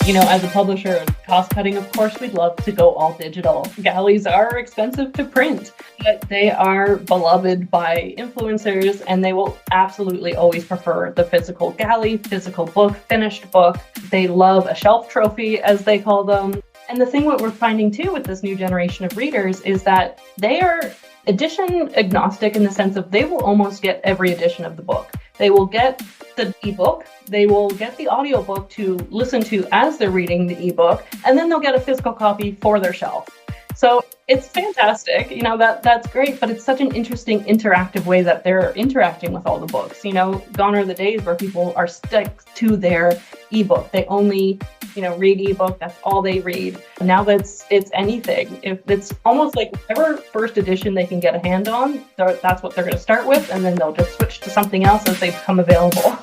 As a publisher and cost cutting, of course, we'd love to go all digital. Galleys are expensive to print, but they are beloved by influencers, and they will absolutely always prefer the physical galley, physical book, finished book. They love a shelf trophy, as they call them. And the thing what we're finding too with this new generation of readers is that they are edition agnostic in the sense of they will almost get every edition of the book. They will get the ebook, they will get the audiobook to listen to as they're reading the ebook, and then they'll get a physical copy for their shelf. So it's fantastic, that's great, but it's such an interesting interactive way that they're interacting with all the books. Gone are the days where people are stuck to their ebook. They only, read ebook, that's all they read. Now it's anything. If it's almost like whatever first edition they can get a hand on, that's what they're going to start with, and then they'll just switch to something else as they become available.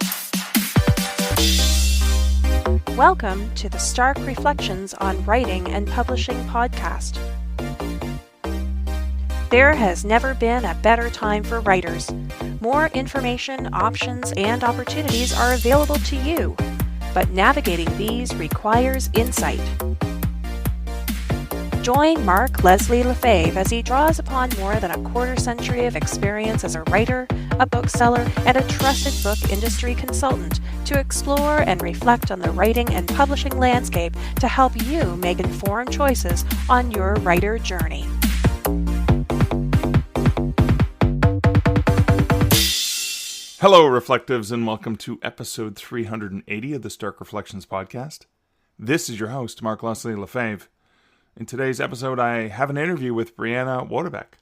Welcome to the Stark Reflections on Writing and Publishing podcast. There has never been a better time for writers. More information, options, and opportunities are available to you, but navigating these requires insight. Join Mark Leslie Lefebvre as he draws upon more than a quarter century of experience as a writer, a bookseller, and a trusted book industry consultant to explore and reflect on the writing and publishing landscape to help you make informed choices on your writer journey. Hello, Reflectives, and welcome to episode 380 of the Stark Reflections podcast. This is your host, Mark Leslie Lefebvre. In today's episode, I have an interview with Brianna Wodabek.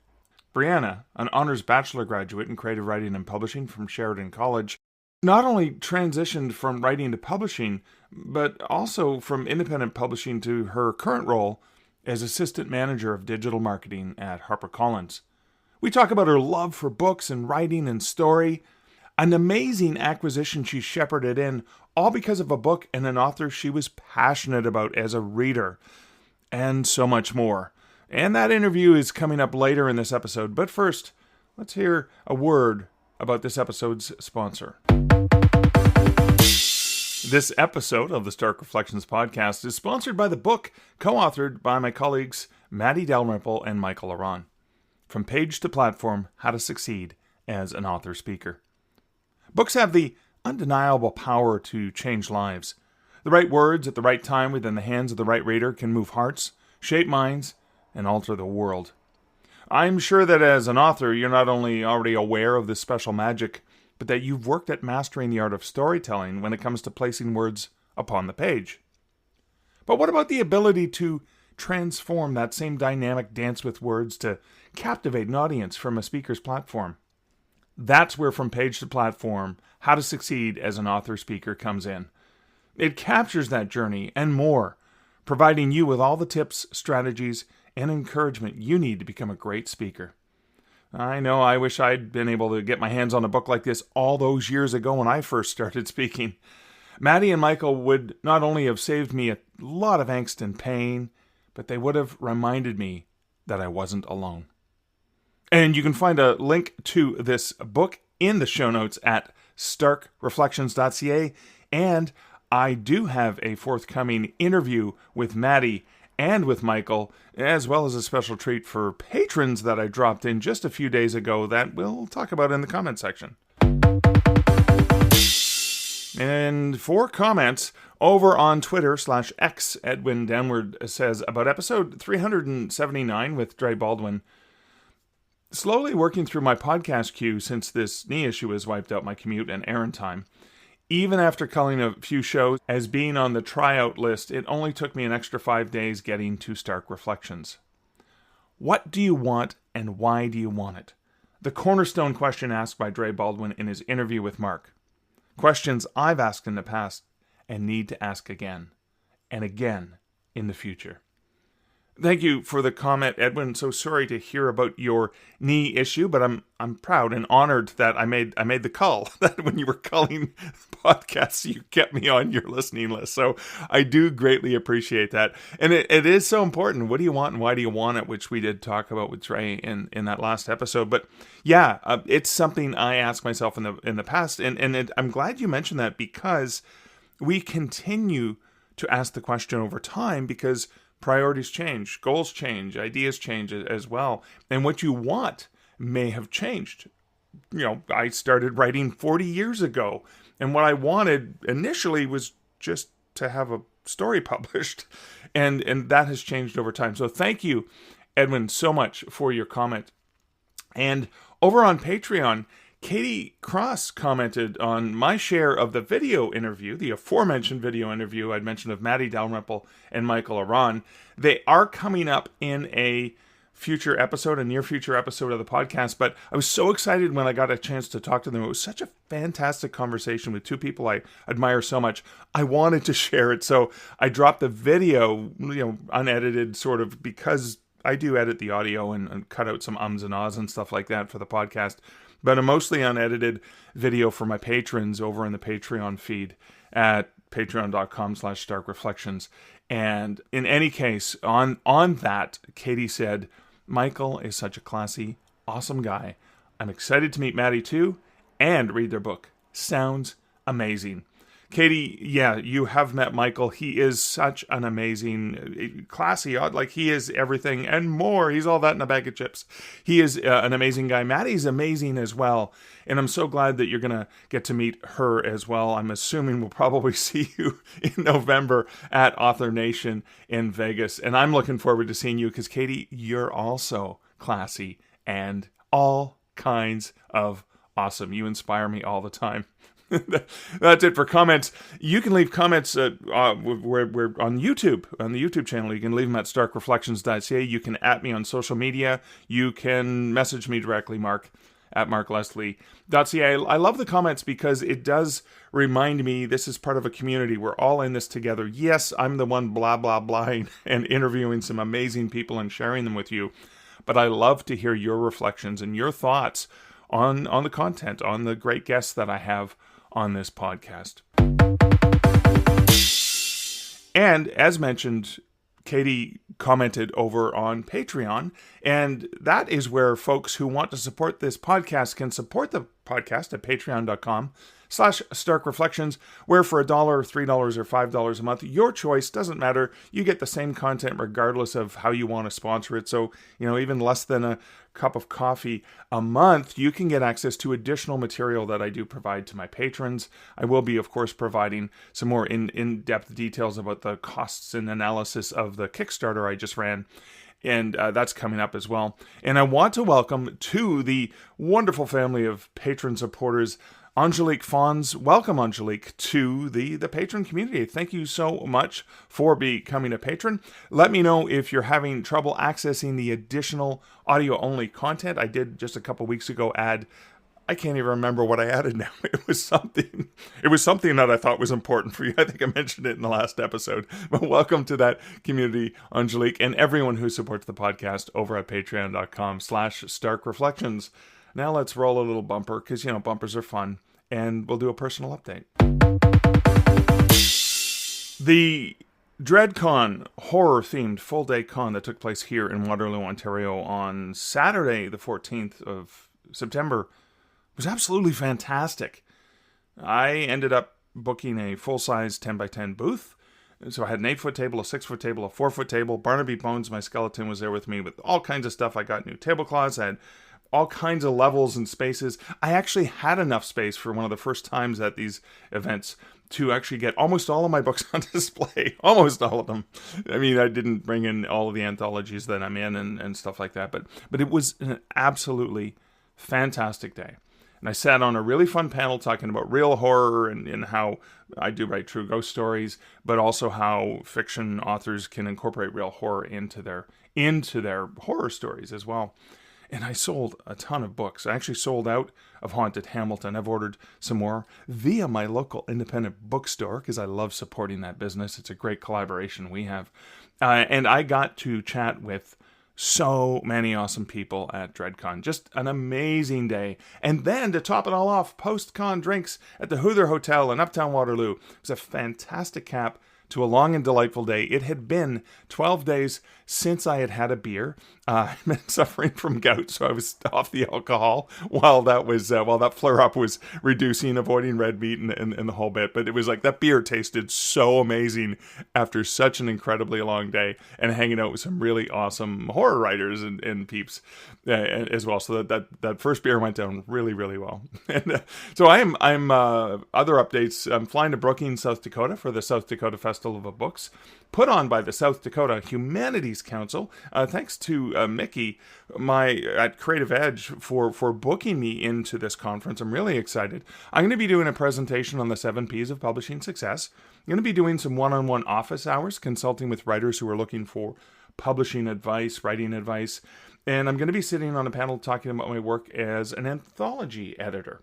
Brianna, an honors bachelor graduate in creative writing and publishing from Sheridan College, not only transitioned from writing to publishing, but also from independent publishing to her current role as assistant manager of digital marketing at HarperCollins. We talk about her love for books and writing and story, an amazing acquisition she shepherded in, all because of a book and an author she was passionate about as a reader, and so much more. And that interview is coming up later in this episode, but first, let's hear a word about this episode's sponsor. This episode of the Stark Reflections podcast is sponsored by the book co-authored by my colleagues Maddie Dalrymple and Michael Aron, From Page to Platform, How to Succeed as an Author-Speaker. Books have the undeniable power to change lives. The right words at the right time within the hands of the right reader can move hearts, shape minds, and alter the world. I'm sure that as an author, you're not only already aware of this special magic, but that you've worked at mastering the art of storytelling when it comes to placing words upon the page. But what about the ability to transform that same dynamic dance with words to captivate an audience from a speaker's platform? That's where From Page to Platform, How to Succeed as an Author-Speaker comes in. It captures that journey and more, providing you with all the tips, strategies, and encouragement you need to become a great speaker. I know I wish I'd been able to get my hands on a book like this all those years ago when I first started speaking. Maddie and Michael would not only have saved me a lot of angst and pain, but they would have reminded me that I wasn't alone. And you can find a link to this book in the show notes at starkreflections.ca. And I do have a forthcoming interview with Maddie and with Michael, as well as a special treat for patrons that I dropped in just a few days ago that we'll talk about in the comment section. And for comments, over on Twitter /X, Edwin Downward says about episode 379 with Dre Baldwin. Slowly working through my podcast queue since this knee issue has wiped out my commute and errand time. Even after culling a few shows as being on the tryout list, it only took me an extra 5 days getting to Stark Reflections. What do you want and why do you want it? The cornerstone question asked by Dre Baldwin in his interview with Mark. Questions I've asked in the past and need to ask again and again in the future. Thank you for the comment, Edwin. So sorry to hear about your knee issue, but I'm proud and honored that I made the cull. That when you were culling podcasts, you kept me on your listening list. So I do greatly appreciate that. And it is so important. What do you want and why do you want it? Which we did talk about with Trey in that last episode. But yeah, it's something I asked myself in the past, and I'm glad you mentioned that because we continue to ask the question over time, because priorities change, goals change, ideas change as well. And what you want may have changed. I started writing 40 years ago, and what I wanted initially was just to have a story published, and that has changed over time. So thank you, Edwin, so much for your comment. And over on Patreon, Katie Cross commented on my share of the video interview, the aforementioned video interview I'd mentioned of Maddie Dalrymple and Michael Aron. They are coming up in a near future episode of the podcast, but I was so excited when I got a chance to talk to them. It was such a fantastic conversation with two people I admire so much. I wanted to share it, so I dropped the video, unedited, sort of, because I do edit the audio and cut out some ums and ahs and stuff like that for the podcast, but a mostly unedited video for my patrons over in the Patreon feed at patreon.com/starkreflections. And in any case, on that, Katie said, Michael is such a classy, awesome guy. I'm excited to meet Maddie too and read their book. Sounds amazing. Katie, yeah, you have met Michael. He is such an amazing, classy, he is everything and more. He's all that in a bag of chips. He is an amazing guy. Maddie's amazing as well. And I'm so glad that you're going to get to meet her as well. I'm assuming we'll probably see you in November at Author Nation in Vegas. And I'm looking forward to seeing you because, Katie, you're also classy and all kinds of awesome. You inspire me all the time. That's it for comments. You can leave comments we're on YouTube, on the YouTube channel. You can leave them at starkreflections.ca. You can @ me on social media. You can message me directly, Mark, at markleslie.ca. I love the comments because it does remind me this is part of a community. We're all in this together. Yes, I'm the one blah, blah, blahing and interviewing some amazing people and sharing them with you. But I love to hear your reflections and your thoughts on the content, on the great guests that I have on this podcast. And as mentioned, Katie commented over on Patreon, and that is where folks who want to support this podcast can support the podcast at patreon.com/starkreflections, where for $1, $3, or $5 a month, your choice, doesn't matter. You get the same content regardless of how you want to sponsor it. So, even less than a cup of coffee a month, you can get access to additional material that I do provide to my patrons. I will be, of course, providing some more in-depth details about the costs and analysis of the Kickstarter I just ran. And that's coming up as well. And I want to welcome to the wonderful family of patron supporters, Angelique Fons. Welcome, Angelique, to the patron community. Thank you so much for becoming a patron. Let me know if you're having trouble accessing the additional audio-only content. I did just a couple weeks ago add, I can't even remember what I added now. It was something that I thought was important for you. I think I mentioned it in the last episode. But welcome to that community, Angelique, and everyone who supports the podcast over at patreon.com/starkreflections. Now let's roll a little bumper, because, bumpers are fun, and we'll do a personal update. The DreadCon horror-themed full-day con that took place here in Waterloo, Ontario on Saturday, the 14th of September, was absolutely fantastic. I ended up booking a full-size 10x10 booth. So I had an 8-foot table, a 6-foot table, a 4-foot table. Barnaby Bones, my skeleton, was there with me with all kinds of stuff. I got new tablecloths. I had all kinds of levels and spaces. I actually had enough space for one of the first times at these events to actually get almost all of my books on display. Almost all of them. I mean, I didn't bring in all of the anthologies that I'm in and stuff like that. But it was an absolutely fantastic day. And I sat on a really fun panel talking about real horror and how I do write true ghost stories, but also how fiction authors can incorporate real horror into their horror stories as well. And I sold a ton of books. I actually sold out of Haunted Hamilton. I've ordered some more via my local independent bookstore because I love supporting that business. It's a great collaboration we have. And I got to chat with so many awesome people at DreadCon. Just an amazing day. And then to top it all off, post-con drinks at the Hoother Hotel in Uptown Waterloo. It was a fantastic cap to a long and delightful day. It had been 12 days since I had had a beer. I've been suffering from gout, so I was off the alcohol while that flare-up was reducing, avoiding red meat and the whole bit. But it was like that beer tasted so amazing after such an incredibly long day, and hanging out with some really awesome horror writers and peeps as well. So that first beer went down really, really well. And so I'm other updates. I'm flying to Brookings, South Dakota for the South Dakota Festival of Books, put on by the South Dakota Humanities Council. Thanks to Mickey, at Creative Edge, for booking me into this conference. I'm really excited. I'm going to be doing a presentation on the 7 Ps of publishing success. I'm going to be doing some one-on-one office hours, consulting with writers who are looking for publishing advice, writing advice. And I'm going to be sitting on a panel talking about my work as an anthology editor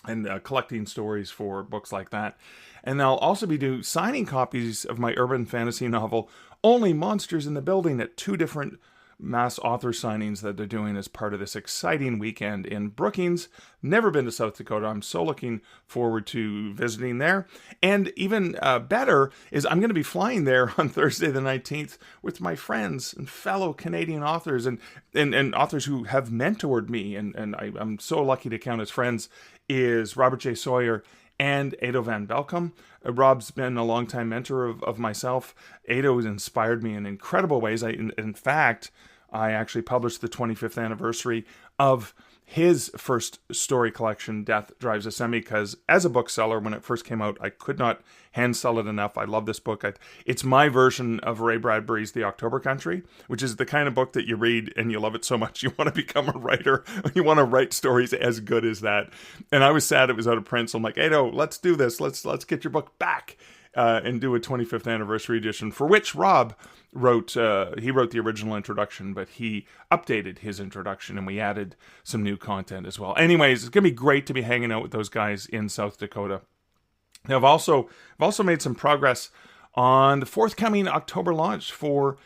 and collecting stories for books like that. And I'll also be signing copies of my urban fantasy novel, Only Monsters in the Building, at 2 different mass author signings that they're doing as part of this exciting weekend in Brookings. Never been to South Dakota. I'm so looking forward to visiting there. And even better is I'm going to be flying there on Thursday the 19th with my friends and fellow Canadian authors and authors who have mentored me, and I'm so lucky to count as friends, is Robert J. Sawyer and Ado Van Belkom. Rob's been a longtime mentor of myself. Ado has inspired me in incredible ways. In fact, I actually published the 25th anniversary of his first story collection, Death Drives a Semi, because as a bookseller, when it first came out, I could not hand sell it enough. I love this book. It's my version of Ray Bradbury's The October Country, which is the kind of book that you read and you love it so much you want to become a writer. You want to write stories as good as that. And I was sad it was out of print, so I'm like, Ado, let's do this. Let's get your book back and do a 25th anniversary edition, for which Rob wrote the original introduction, but he updated his introduction and we added some new content as well. Anyways, it's gonna be great to be hanging out with those guys in South Dakota. Now, I've also made some progress on the forthcoming October launch for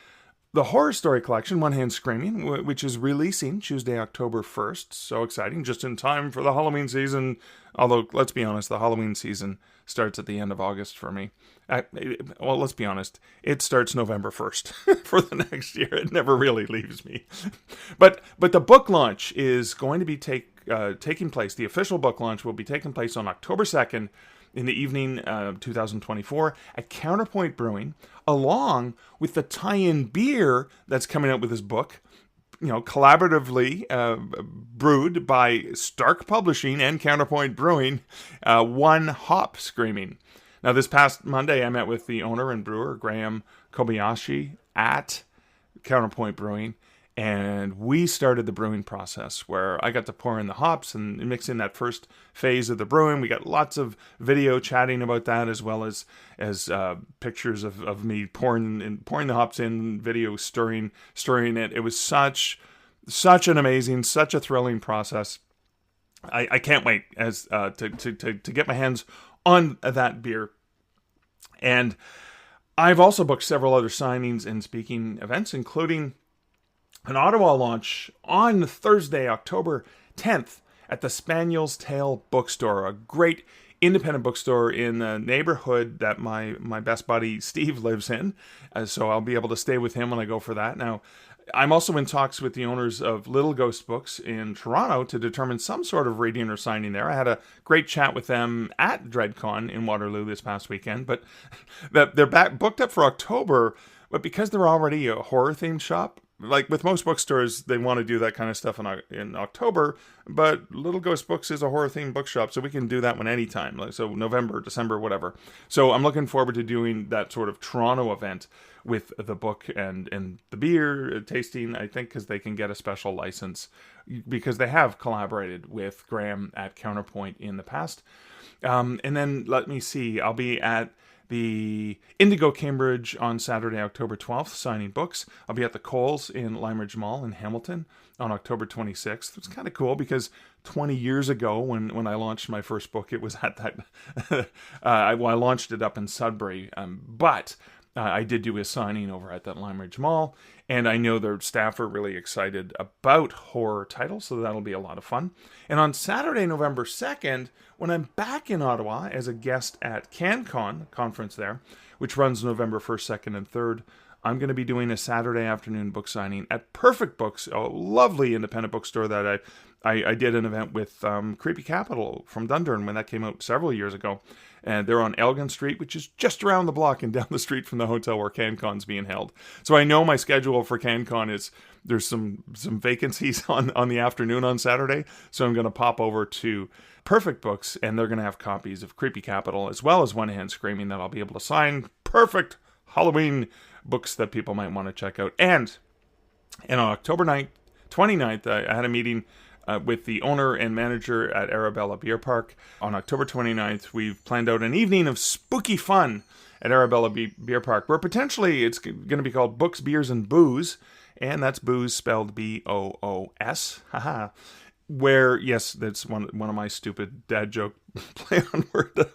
the horror story collection, One Hand Screaming, which is releasing Tuesday, October 1st. So exciting, just in time for the Halloween season. Although, let's be honest, the Halloween season starts at the end of August for me. Well, let's be honest, it starts November 1st for the next year. It never really leaves me. But the book launch is going to be taking place. The official book launch will be taking place on October 2nd in the evening of 2024 at Counterpoint Brewing, along with the tie-in beer that's coming out with this book, collaboratively brewed by Stark Publishing and Counterpoint Brewing, One Hop Screaming. Now, this past Monday, I met with the owner and brewer, Graham Kobayashi, at Counterpoint Brewing, and we started the brewing process where I got to pour in the hops and mix in that first phase of the brewing. We got lots of video chatting about that, as well as pictures of me pouring the hops in, video stirring it. It was such an amazing, such a thrilling process. I can't wait to get my hands on that beer. And I've also booked several other signings and speaking events, including an Ottawa launch on Thursday, October 10th at the Spaniel's Tail Bookstore, a great independent bookstore in the neighborhood that my best buddy Steve lives in. So I'll be able to stay with him when I go for that. Now, I'm also in talks with the owners of Little Ghost Books in Toronto to determine some sort of reading or signing there. I had a great chat with them at DreadCon in Waterloo this past weekend, but they're booked up for October, but because they're already a horror-themed shop, like with most bookstores, they want to do that kind of stuff in October, but Little Ghost Books is a horror-themed bookshop, so we can do that one anytime, so November, December, whatever. So I'm looking forward to doing that sort of Toronto event with the book and the beer tasting, I think, because they can get a special license, because they have collaborated with Graham at Counterpoint in the past. And then, let me see, I'll be at the Indigo Cambridge on Saturday, October 12th, signing books. I'll be at the Coles in Limeridge Mall in Hamilton on October 26th. It's kind of cool because 20 years ago when I launched my first book, it was at that, I launched it up in Sudbury, but I did do a signing over at that Limeridge Mall, and I know their staff are really excited about horror titles, so that'll be a lot of fun. And on Saturday, November 2nd, when I'm back in Ottawa as a guest at CanCon, conference there, which runs November 1st, 2nd, and 3rd. I'm going to be doing a Saturday afternoon book signing at Perfect Books, a lovely independent bookstore that I did an event with Creepy Capital from Dundurn when that came out several years ago. And they're on Elgin Street, which is just around the block and down the street from the hotel where CanCon's being held. So I know my schedule for CanCon is there's some vacancies on the afternoon on Saturday. So I'm going to pop over to Perfect Books, and they're going to have copies of Creepy Capital as well as One Hand Screaming that I'll be able to sign. Perfect Halloween books that people might want to check out. And on October 29th, I had a meeting with the owner and manager at Arabella Beer Park. On October 29th, we've planned out an evening of spooky fun at Arabella Beer Park, where potentially it's going to be called Books, Beers, and Booze, and that's booze spelled B-O-O-S. Haha. Where, yes, that's one of my stupid dad joke play on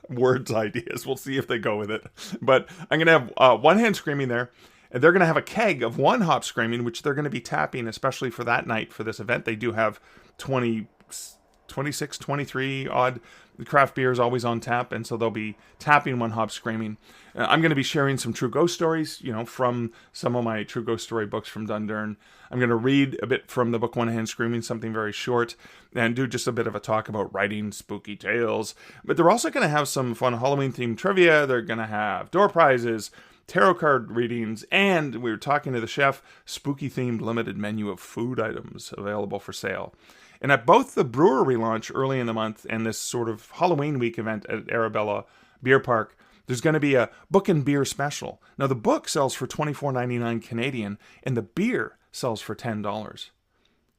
words ideas. We'll see if they go with it. But I'm going to have One Hand Screaming there. And they're going to have a keg of One Hop Screaming, which they're going to be tapping, especially for that night for this event. They do have 26, 23 odd craft beers always on tap, and so they'll be tapping One Hop Screaming. I'm going to be sharing some true ghost stories, from some of my true ghost story books from Dundurn. I'm going to read a bit from the book One Hand Screaming, something very short, and do just a bit of a talk about writing spooky tales. But they're also going to have some fun Halloween-themed trivia. They're going to have door prizes, tarot card readings, and we were talking to the chef, spooky-themed limited menu of food items available for sale. And at both the brewery launch early in the month and this sort of Halloween week event at Arabella Beer Park, there's going to be a book and beer special. Now, the book sells for $24.99 Canadian, and the beer sells for $10.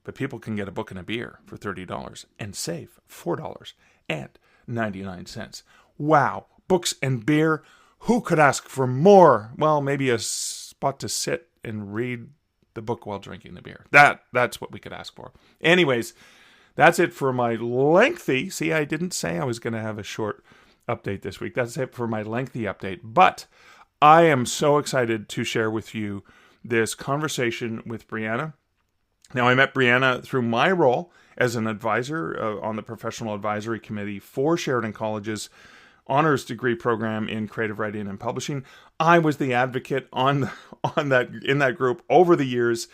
But people can get a book and a beer for $30 and save $4.99. Wow, books and beer. Who could ask for more? Well, maybe a spot to sit and read the book while drinking the beer. That's what we could ask for. Anyways, that's it for my lengthy... See, I didn't say I was going to have a short update this week. That's it for my lengthy update. But I am so excited to share with you this conversation with Brianna. Now, I met Brianna through my role as an advisor on the professional advisory committee for Sheridan College's honors degree program in creative writing and publishing. I was the advocate in that group over the years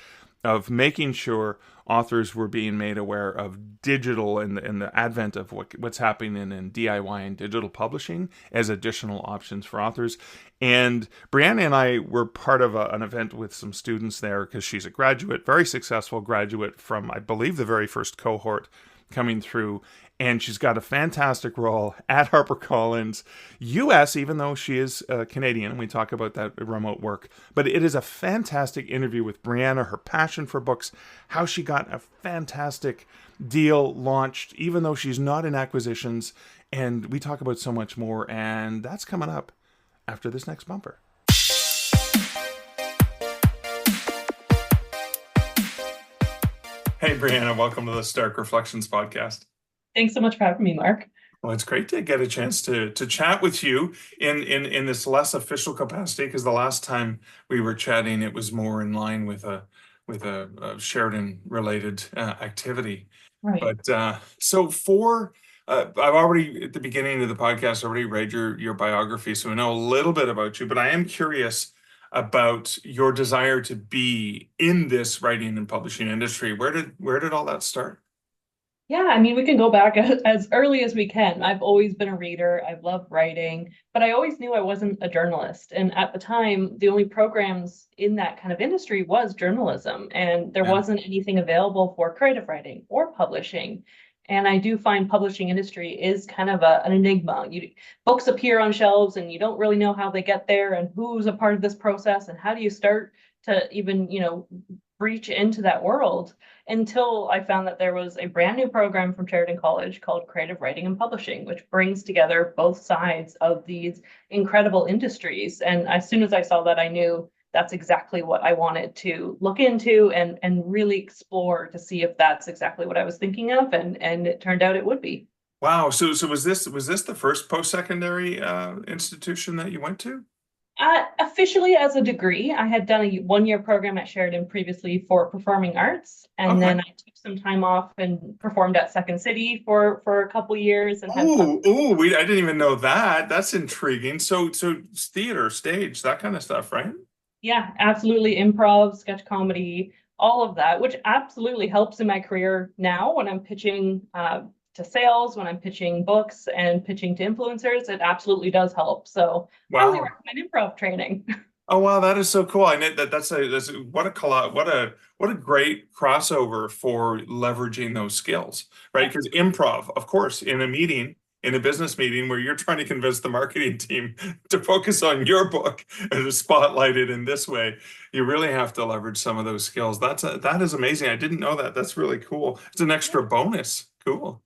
of making sure authors were being made aware of digital and the advent of what's happening in DIY and digital publishing as additional options for authors. And Brianna and I were part of an event with some students there because she's a graduate, very successful graduate from, I believe, the very first cohort coming through. And she's got a fantastic role at HarperCollins, U.S., even though she is Canadian, and we talk about that remote work. But it is a fantastic interview with Brianna, her passion for books, how she got a fantastic deal launched, even though she's not in acquisitions. And we talk about so much more, and that's coming up after this next bumper. Hey, Brianna, welcome to the Stark Reflections podcast. Thanks so much for having me, Mark. Well, it's great to get a chance to chat with you in this less official capacity, because the last time we were chatting, it was more in line with a Sheridan related activity. Right. But so I've already at the beginning of the podcast already read your biography, so I know a little bit about you. But I am curious about your desire to be in this writing and publishing industry. Where did all that start? Yeah, I mean, we can go back as early as we can. I've always been a reader. I've loved writing, but I always knew I wasn't a journalist. And at the time, the only programs in that kind of industry was journalism, and there wasn't anything available for creative writing or publishing. And I do find publishing industry is kind of an enigma. Books appear on shelves and you don't really know how they get there and who's a part of this process and how do you start to even, reach into that world, until I found that there was a brand new program from Sheridan College called Creative Writing and Publishing, which brings together both sides of these incredible industries. And as soon as I saw that, I knew that's exactly what I wanted to look into and really explore to see if that's exactly what I was thinking of. And it turned out it would be. Wow. So was this the first post-secondary institution that you went to? Officially as a degree, I had done a 1-year program at Sheridan previously for performing arts, and Okay. then I took some time off and performed at Second City for a couple years and had some. I didn't even know that. That's intriguing. So theater, stage, that kind of stuff, right? Yeah, absolutely. Improv, sketch comedy, all of that, which absolutely helps in my career now when I'm pitching to sales, when I'm pitching books and pitching to influencers. It absolutely does help. So highly Wow. recommend improv training. Oh wow, that is so cool. I know that's what a what a great crossover for leveraging those skills, right? Yeah. Because improv, of course, in a meeting, in a business meeting where you're trying to convince the marketing team to focus on your book and to spotlight it in this way, you really have to leverage some of those skills. That is amazing. I didn't know that. That's really cool. It's an extra bonus. Cool.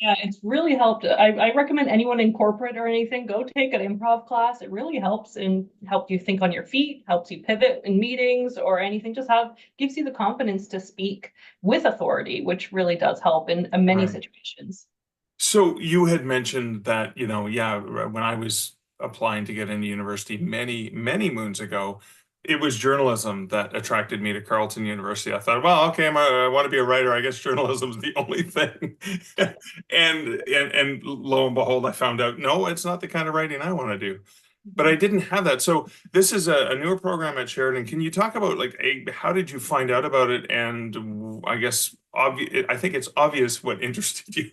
Yeah, it's really helped. I recommend anyone in corporate or anything, go take an improv class. It really helps and help you think on your feet, helps you pivot in meetings or anything. Gives you the confidence to speak with authority, which really does help in many Right. situations. So you had mentioned that, yeah, when I was applying to get into university many, many moons ago, it was journalism that attracted me to Carleton University. I thought, well, okay, I want to be a writer. I guess journalism's the only thing. And lo and behold, I found out, no, it's not the kind of writing I want to do. But I didn't have that. So this is a newer program at Sheridan. Can you talk about like how did you find out about it? And I guess I think it's obvious what interested you,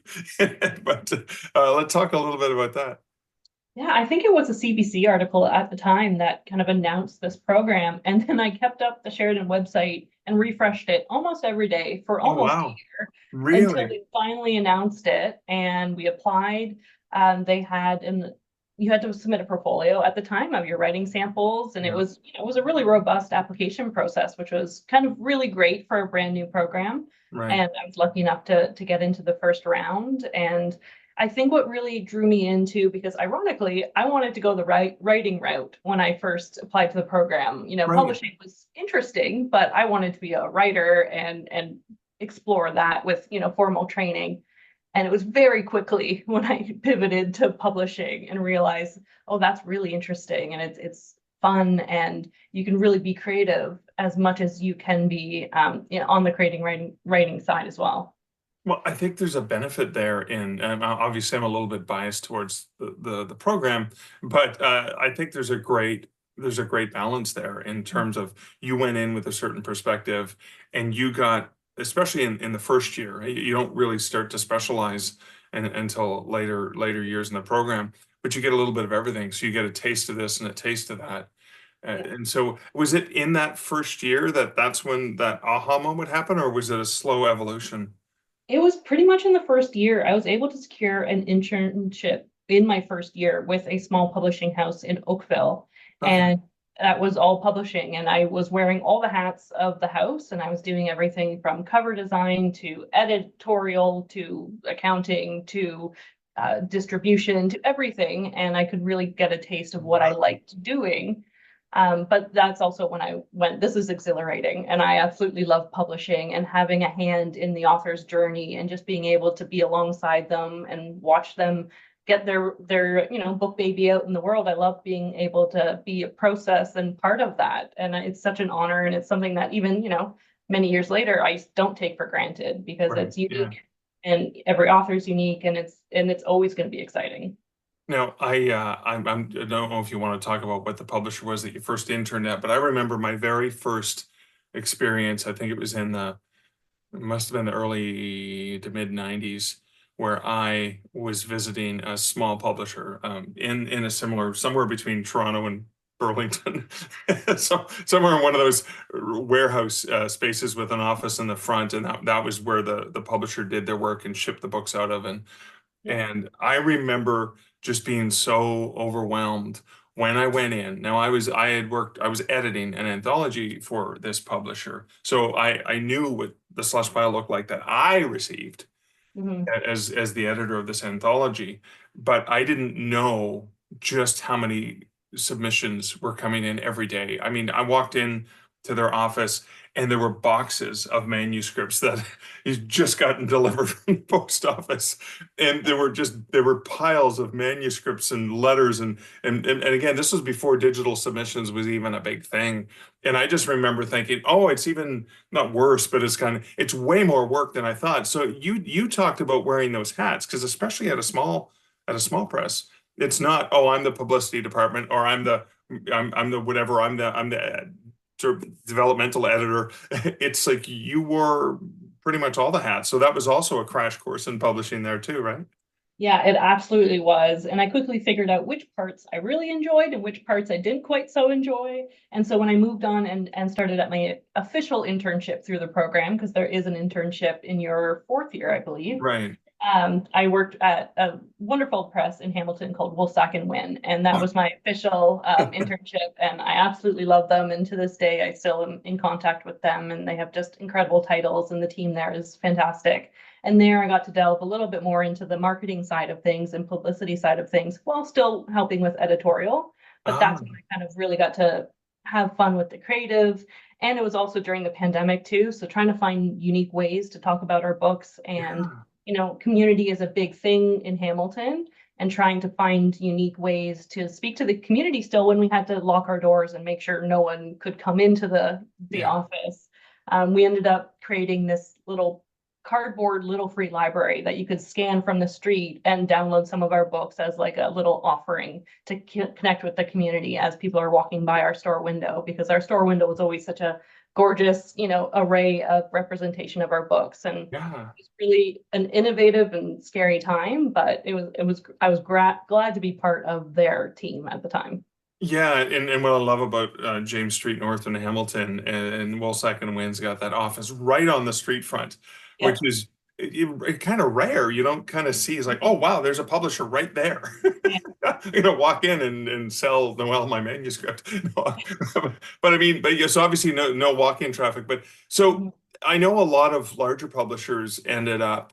but let's talk a little bit about that. Yeah, I think it was a CBC article at the time that kind of announced this program. And then I kept up the Sheridan website and refreshed it almost every day for Oh almost a wow, year until really? they finally announced it. And we applied. They had, and you had to submit a portfolio at the time of your writing samples. And Yeah, it was a really robust application process, which was kind of really great for a brand new program. right, And I was lucky enough to get into the first round. And I think what really drew me into, because ironically, I wanted to go the writing route when I first applied to the program. right. Publishing was interesting, but I wanted to be a writer and explore that with, formal training. And it was very quickly when I pivoted to publishing and realized, oh, that's really interesting and it's fun and you can really be creative as much as you can be on the creating writing side as well. Well, I think there's a benefit there and obviously I'm a little bit biased towards the program, but I think there's a great balance there in terms of you went in with a certain perspective and you got, especially in the first year, you don't really start to specialize until later years in the program, but you get a little bit of everything. So you get a taste of this and a taste of that. And so was it in that first year that's when that aha moment happened, or was it a slow evolution? It was pretty much in the first year. I was able to secure an internship in my first year with a small publishing house in Oakville. Okay. And that was all publishing. And I was wearing all the hats of the house and I was doing everything from cover design to editorial to accounting to distribution to everything. And I could really get a taste of what I liked doing. But that's also when I went, this is exhilarating. And I absolutely love publishing and having a hand in the author's journey and just being able to be alongside them and watch them get their book baby out in the world. I love being able to be a process and part of that. And it's such an honor. And it's something that even, many years later, I don't take for granted because Right. it's Yeah. unique and every author is unique and it's always going to be exciting. Now, I don't know if you want to talk about what the publisher was that you first interned at, but I remember my very first experience. I think it was it must have been the early to mid 90s, where I was visiting a small publisher in a similar, somewhere between Toronto and Burlington. So somewhere in one of those warehouse spaces with an office in the front, and that was where the publisher did their work and shipped the books out of. Yeah. And I remember just being so overwhelmed when I went in. Now I was editing an anthology for this publisher. So I knew what the slush pile looked like that I received Mhm. as the editor of this anthology, but I didn't know just how many submissions were coming in every day. I mean, I walked in to their office, and there were boxes of manuscripts that he's just gotten delivered from the post office, and there were piles of manuscripts and letters, and again, this was before digital submissions was even a big thing. And I just remember thinking, oh, it's even not worse, but it's way more work than I thought. So you talked about wearing those hats, because especially at a small press, it's not, oh, I'm the publicity department, or I'm the whatever, I'm the sort of developmental editor. It's like you wore pretty much all the hats. So that was also a crash course in publishing there too, right? Yeah, it absolutely was. And I quickly figured out which parts I really enjoyed and which parts I didn't quite so enjoy. And so when I moved on and started at my official internship through the program, because there is an internship in your fourth year, I believe. Right. I worked at a wonderful press in Hamilton called Woolsack and Wynne, and that was my official internship, and I absolutely love them. And to this day, I still am in contact with them, and they have just incredible titles, and the team there is fantastic. And there I got to delve a little bit more into the marketing side of things and publicity side of things, while still helping with editorial. But that's when I kind of really got to have fun with the creative. And it was also during the pandemic too, so trying to find unique ways to talk about our books. And community is a big thing in Hamilton, and trying to find unique ways to speak to the community still when we had to lock our doors and make sure no one could come into the office. We ended up creating this little cardboard little free library that you could scan from the street and download some of our books as like a little offering to connect with the community as people are walking by our store window, because our store window was always such a gorgeous, array of representation of our books. And it was really an innovative and scary time, but I was glad to be part of their team at the time. Yeah, and what I love about James Street North in Hamilton, and Woolsack and Wynn's got that office right on the street front, which is kind of rare. You don't kind of see, it's like, oh wow, there's a publisher right there. Walk in and sell Noelle my manuscript. But I mean, yes, obviously no walk-in traffic. But so I know a lot of larger publishers ended up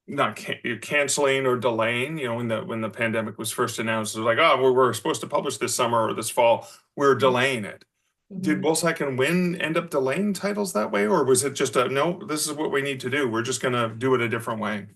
not canceling or delaying. When the pandemic was first announced, it was like, oh, we're supposed to publish this summer or this fall, we're delaying it. Did Woolsack and Wynne end up delaying titles that way, or was it just no, this is what we need to do, we're just going to do it a different way?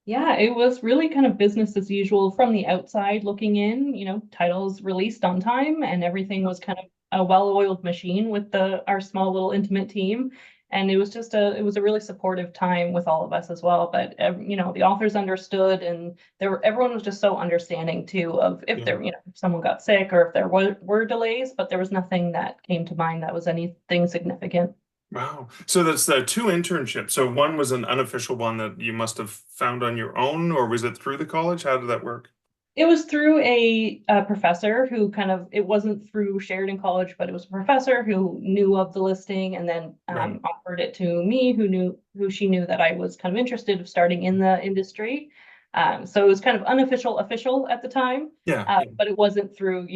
Yeah, it was really kind of business as usual from the outside looking in. Titles released on time, and everything was kind of a well-oiled machine with our small little intimate team. And it was a really supportive time with all of us as well. But the authors understood, and everyone was just so understanding too of if if someone got sick or if there were delays, but there was nothing that came to mind that was anything significant. Wow. So that's the two internships. So one was an unofficial one that you must have found on your own, or was it through the college? How did that work? It was through a professor who it wasn't through Sheridan College, but it was a professor who knew of the listing, and then offered it to me, who she knew that I was kind of interested of starting in the industry. So it was kind of unofficial, official at the time. But it wasn't through,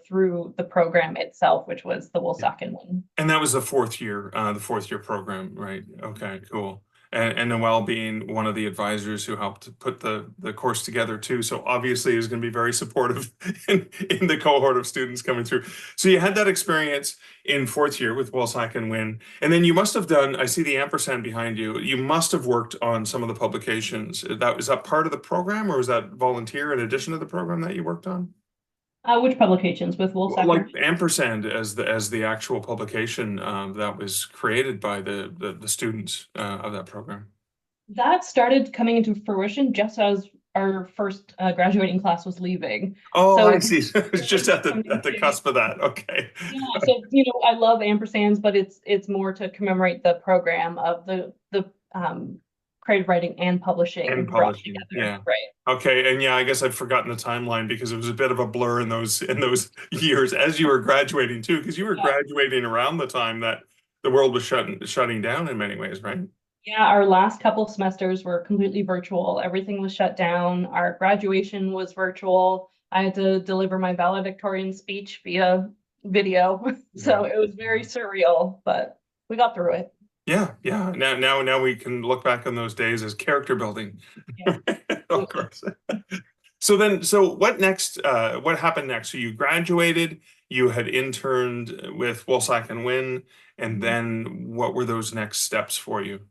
through the program itself, which was the Woolsack and Wynne. And that was the fourth year program, right? Okay, cool. And Noelle being one of the advisors who helped put the course together too. So obviously it was going to be very supportive in the cohort of students coming through. So you had that experience in fourth year with Woolsack and Wynne. And then you must have done, I see the ampersand behind you, you must have worked on some of the publications. Is that part of the program, or was that volunteer in addition to the program that you worked on? Which publications with Woolsack? Like ampersand as the actual publication that was created by the students of that program. That started coming into fruition just as our first graduating class was leaving. Oh, so, I see. It's just at the cusp of that. Okay. Yeah. So I love ampersands, but it's more to commemorate the program of the creative writing and publishing brought together. Yeah. Right. Okay. And I guess I've forgotten the timeline because it was a bit of a blur in those years as you were graduating too, because you were graduating around the time that the world was shutting down in many ways, right? Yeah, our last couple of semesters were completely virtual. Everything was shut down. Our graduation was virtual. I had to deliver my valedictorian speech via video. So it was very surreal, but we got through it. Yeah. Now we can look back on those days as character building. Yeah. Of course. So what next? What happened next? So you graduated, you had interned with Woolsack and Wynne, and then what were those next steps for you?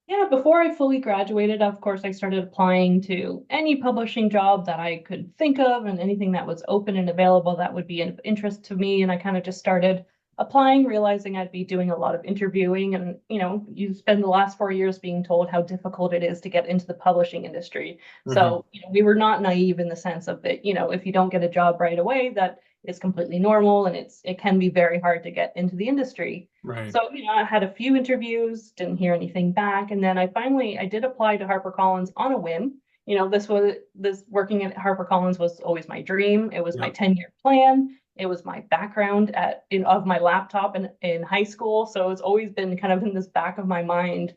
Yeah, before I fully graduated, of course, I started applying to any publishing job that I could think of and anything that was open and available that would be of interest to me. And I kind of just started applying, realizing I'd be doing a lot of interviewing. And, you spend the last 4 years being told how difficult it is to get into the publishing industry. So, we were not naive in the sense of that, if you don't get a job right away, that is completely normal and it can be very hard to get into the industry. Right. So, I had a few interviews, didn't hear anything back. And then I did apply to HarperCollins on a whim. This working at HarperCollins was always my dream. It was my 10-year plan. It was my background of my laptop in high school. So it's always been kind of in this back of my mind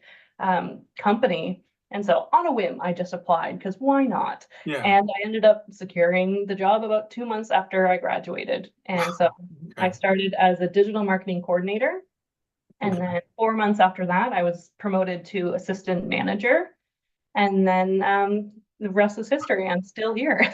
company. And so on a whim, I just applied because why not? Yeah. And I ended up securing the job about 2 months after I graduated. And so I started as a digital marketing coordinator. And then 4 months after that, I was promoted to assistant manager. And then the rest is history. I'm still here.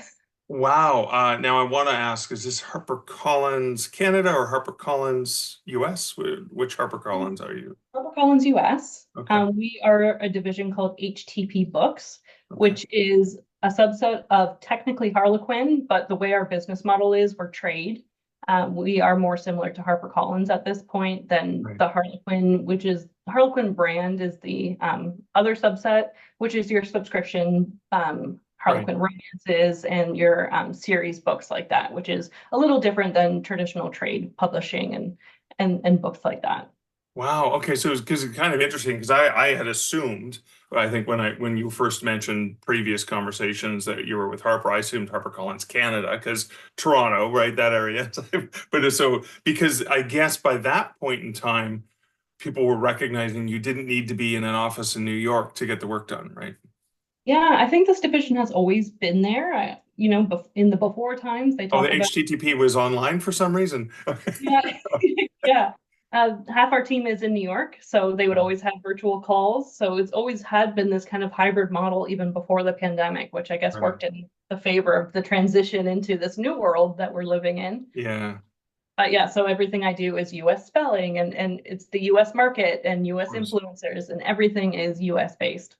Wow. Now I want to ask, is this HarperCollins Canada or HarperCollins US? Which HarperCollins are you? HarperCollins US. Okay. We are a division called HTP Books, which is a subset of technically Harlequin, but the way our business model is, we're trade. We are more similar to HarperCollins at this point than the Harlequin, which is Harlequin brand is the other subset, which is your subscription Harlequin romances and your series books like that, which is a little different than traditional trade publishing and books like that. Wow. Okay. So it's kind of interesting because I had assumed, I think when you first mentioned previous conversations that you were with Harper, I assumed HarperCollins Canada because Toronto, right, that area. But so because I guess by that point in time, people were recognizing you didn't need to be in an office in New York to get the work done, right? Yeah, I think this division has always been there. In the before times, they talk the about HTTP was online for some reason. yeah, yeah. Half our team is in New York, so they would always have virtual calls. So it's always had been this kind of hybrid model even before the pandemic, which I guess worked in the favor of the transition into this new world that we're living in. Yeah. Yeah, so everything I do is US spelling and it's the US market and US influencers and everything is US based.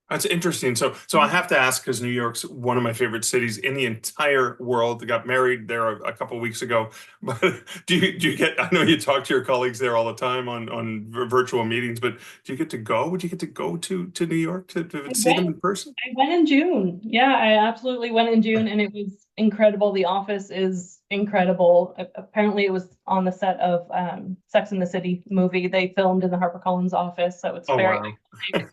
That's interesting. So I have to ask because New York's one of my favorite cities in the entire world. I got married there a couple of weeks ago. But do you get? I know you talk to your colleagues there all the time on virtual meetings, but do you get to go? Would you get to go to New York to see them in person? I went in June. Yeah, I absolutely went in June, and it was incredible. The office is incredible. Apparently, it was on the set of Sex and the City movie. They filmed in the HarperCollins office, so it's very iconic.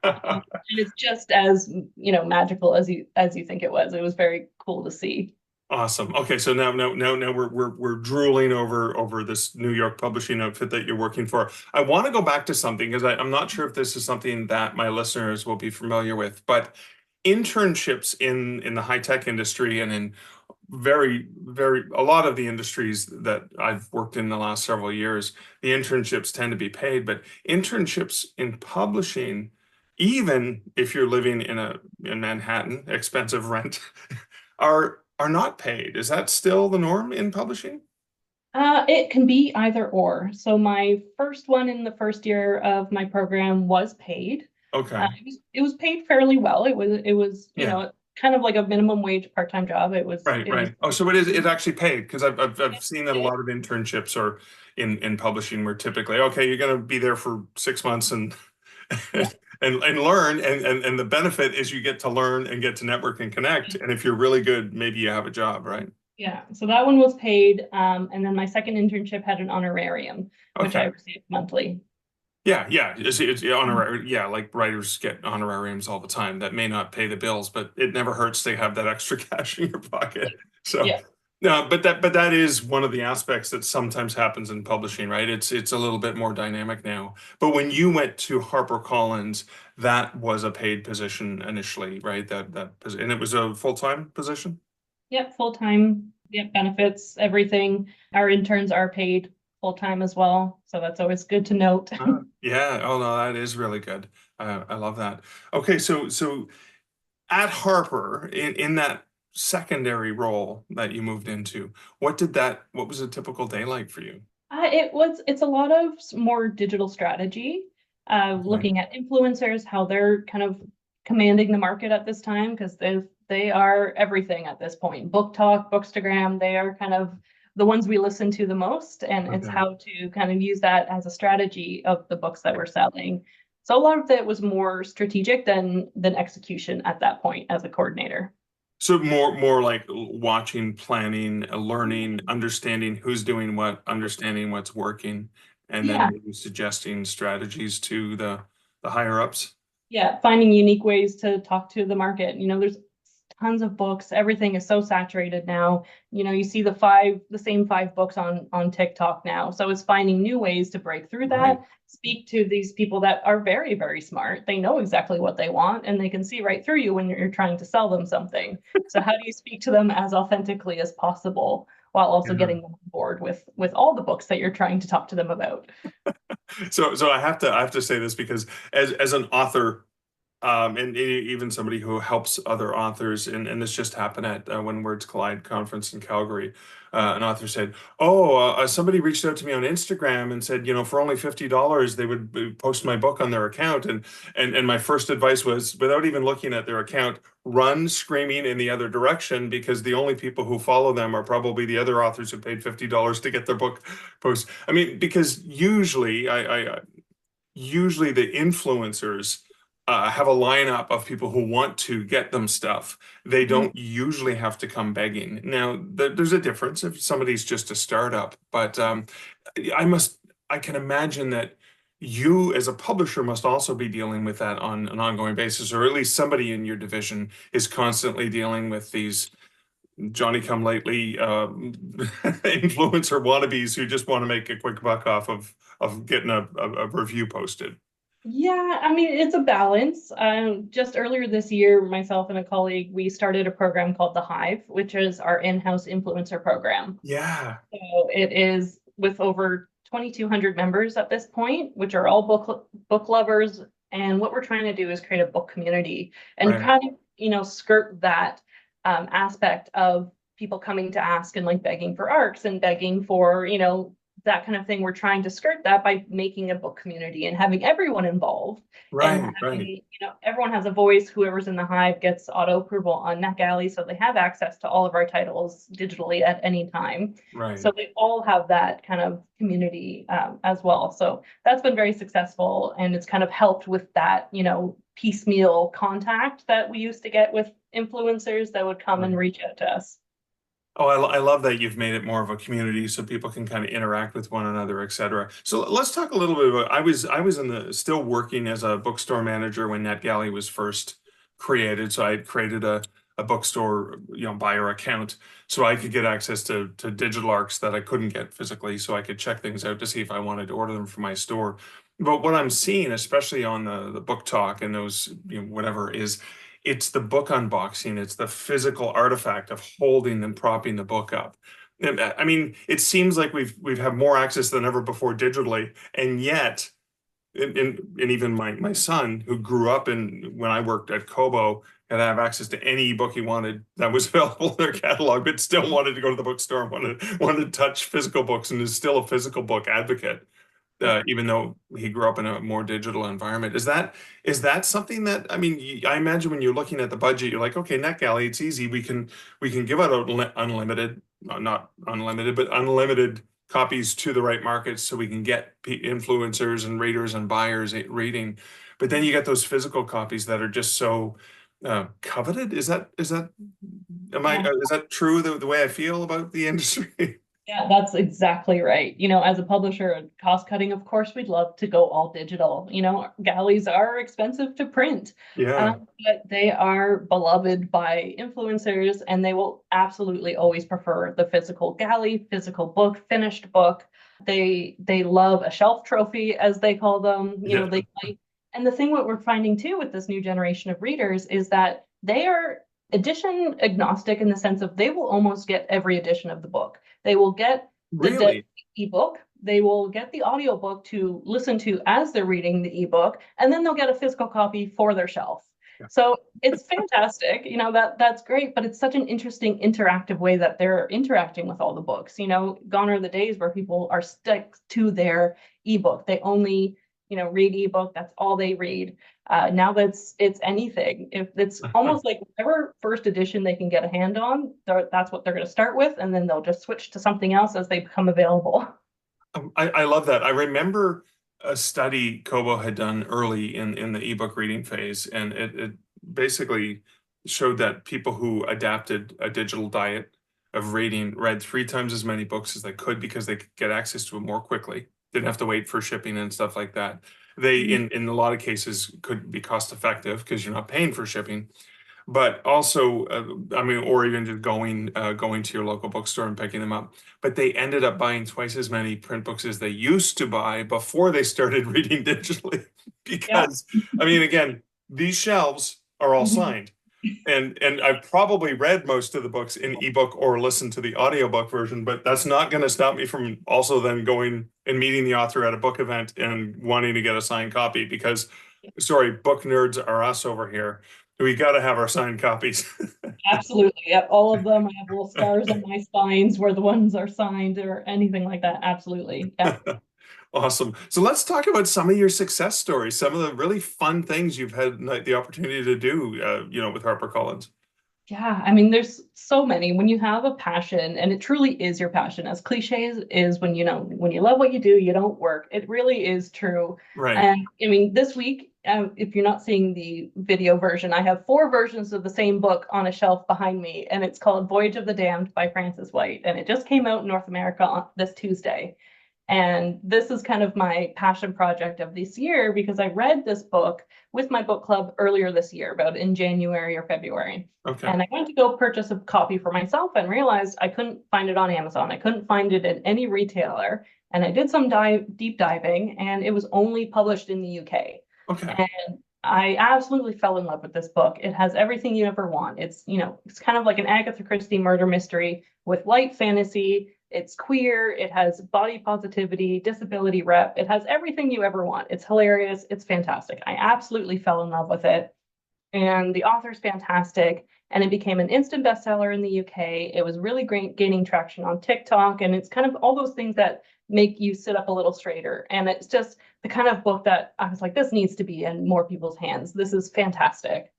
And it's just as magical as you think it was. It was very cool to see. Awesome. Okay, so now we're drooling over this New York publishing outfit that you're working for. I want to go back to something because I'm not sure if this is something that my listeners will be familiar with, but internships in the high tech industry and in a lot of the industries that I've worked in the last several years, the internships tend to be paid, but internships in publishing, even if you're living in Manhattan, expensive rent, are not paid. Is that still the norm in publishing? It can be either or. So my first one in the first year of my program was paid. Okay. It was paid fairly well. It was kind of like a minimum wage part-time job. It was right. Oh, so it actually paid because I've seen that a lot of internships are in publishing where typically, okay, you're going to be there for 6 months and and learn and the benefit is you get to learn and get to network and connect. And if you're really good, maybe you have a job, right? Yeah. So that one was paid. And then my second internship had an honorarium, which I received monthly. Yeah. It's honorary. Yeah, like writers get honorariums all the time that may not pay the bills, but it never hurts to have that extra cash in your pocket. So yeah. No, but that is one of the aspects that sometimes happens in publishing, right? It's a little bit more dynamic now. But when you went to HarperCollins, that was a paid position initially, right? And it was a full-time position? Yep, full-time. Yep, benefits, everything. Our interns are paid full-time as well. So that's always good to note. Yeah. Oh no, that is really good. I love that. Okay, so at Harper, in that secondary role that you moved into. What was a typical day like for you? It's a lot of more digital strategy, Okay. looking at influencers, how they're kind of commanding the market at this time, because they are everything at this point. Book Talk, Bookstagram, they are kind of the ones we listen to the most, and it's Okay. how to kind of use that as a strategy of the books that we're selling. So a lot of it was more strategic than execution at that point as a coordinator. So more like watching, planning, learning, understanding who's doing what, understanding what's working, and then Yeah. maybe suggesting strategies to the higher ups. Yeah, finding unique ways to talk to the market. There's tons of books. Everything is so saturated now. You see the same five books on TikTok now. So it's finding new ways to break through Right. that, speak to these people that are very, very smart. They know exactly what they want, and they can see right through you when you're trying to sell them something. So how do you speak to them as authentically as possible while also Yeah. getting them on board with all the books that you're trying to talk to them about? So I have to say this because as an author, and even somebody who helps other authors, and this just happened at When Words Collide conference in Calgary. An author said, "Oh, somebody reached out to me on Instagram and said, for only $50, they would post my book on their account." And my first advice was, without even looking at their account, run screaming in the other direction, because the only people who follow them are probably the other authors who paid $50 to get their book post. I mean, because usually the influencers have a lineup of people who want to get them stuff. They don't usually have to come begging. Now, there's a difference if somebody's just a startup, but I must, I can imagine that you as a publisher must also be dealing with that on an ongoing basis, or at least somebody in your division is constantly dealing with these Johnny come lately influencer wannabes who just want to make a quick buck off of getting a review posted. Yeah, I mean, it's a balance. Just earlier this year, myself and a colleague, we started a program called The Hive, which is our in-house influencer program. Yeah, So it is with over 2,200 members at this point, which are all book lovers. And what we're trying to do is create a book community and right, kind of, skirt that aspect of people coming to ask and like begging for arcs and begging for, that kind of thing. We're trying to skirt that by making a book community and having everyone involved and right, having, right, everyone has a voice. Whoever's in the Hive gets auto approval on NetGalley, so they have access to all of our titles digitally at any time. right. So they all have that kind of community as well. So that's been very successful, and it's kind of helped with that, piecemeal contact that we used to get with influencers that would come and Right. reach out to us. Oh, I love that you've made it more of a community so people can kind of interact with one another, et cetera. So let's talk a little bit about, I was still working as a bookstore manager when NetGalley was first created. So I had created a bookstore, buyer account so I could get access to digital arcs that I couldn't get physically, so I could check things out to see if I wanted to order them from my store. But what I'm seeing, especially on the book talk and those, whatever, is it's the book unboxing, it's the physical artifact of holding and propping the book up. And, I mean, it seems like we've had more access than ever before digitally, and yet, and even my son, who grew up when I worked at Kobo, had to have access to any book he wanted that was available in their catalog, but still wanted to go to the bookstore and wanted to touch physical books, and is still a physical book advocate, Yeah. even though he grew up in a more digital environment. Is that something that, I mean, I imagine when you're looking at the budget, you're like, okay, NetGalley, it's easy. We can give out unlimited, not unlimited, but unlimited copies to the right markets, so we can get influencers and readers and buyers reading. But then you get those physical copies that are just so coveted. Yeah. Is that true, the way I feel about the industry? Yeah, that's exactly right. As a publisher, cost cutting, of course, we'd love to go all digital. Galleys are expensive to print, Yeah, but they are beloved by influencers, and they will absolutely always prefer the physical galley, physical book, finished book. They love a shelf trophy, as they call them. yeah, They like, and the thing what we're finding too with this new generation of readers is that they are edition agnostic, in the sense of they will almost get every edition of the book. They will get the really. ebook, they will get the audiobook to listen to as they're reading the ebook, and then they'll get a physical copy for their shelf. So it's fantastic, that's great, but it's such an interesting interactive way that they're interacting with all the books. Gone are the days where people are stuck to their ebook. They only, read ebook. That's all they read. Now it's anything. If it's almost like whatever first edition they can get a hand on, that's what they're going to start with, and then they'll just switch to something else as they become available. I love that. I remember a study Kobo had done early in the ebook reading phase, and it basically showed that people who adapted a digital diet of reading read 3 times as many books as they could because they could get access to them more quickly. Didn't have to wait for shipping and stuff like that. They, in a lot of cases, could be cost effective because you're not paying for shipping. But also, I mean, or even just going to your local bookstore and picking them up. But they ended up buying twice as many print books as they used to buy before they started reading digitally. Because, I mean, again, these shelves are all signed. And I've probably read most of the books in ebook or listened to the audiobook version, but that's not going to stop me from also then going and meeting the author at a book event and wanting to get a signed copy because, sorry, book nerds are us over here. We got to have our signed copies. Absolutely. Yep. All of them. I have little scars on my spines where the ones are signed or anything like that. Absolutely. Yeah. Awesome. So let's talk about some of your success stories, some of the really fun things you've had the opportunity to do, with HarperCollins. Yeah, I mean, there's so many. When you have a passion, and it truly is your passion, as cliche as is when when you love what you do, you don't work. It really is true. Right. And I mean, this week, if you're not seeing the video version, I have 4 versions of the same book on a shelf behind me, and it's called Voyage of the Damned by Frances White, and it just came out in North America on this Tuesday. And this is kind of my passion project of this year because I read this book with my book club earlier this year, about in January or February. Okay. And I went to go purchase a copy for myself and realized I couldn't find it on Amazon. I couldn't find it in any retailer. And I did some deep diving, and it was only published in the UK. Okay. And I absolutely fell in love with this book. It has everything you ever want. It's, it's kind of like an Agatha Christie murder mystery with light fantasy. It's queer, it has body positivity, disability rep, it has everything you ever want. It's hilarious, it's fantastic. I absolutely fell in love with it. And the author's fantastic. And it became an instant bestseller in the UK. It was really great gaining traction on TikTok. And it's kind of all those things that make you sit up a little straighter. And it's just the kind of book that I was like, this needs to be in more people's hands. This is fantastic.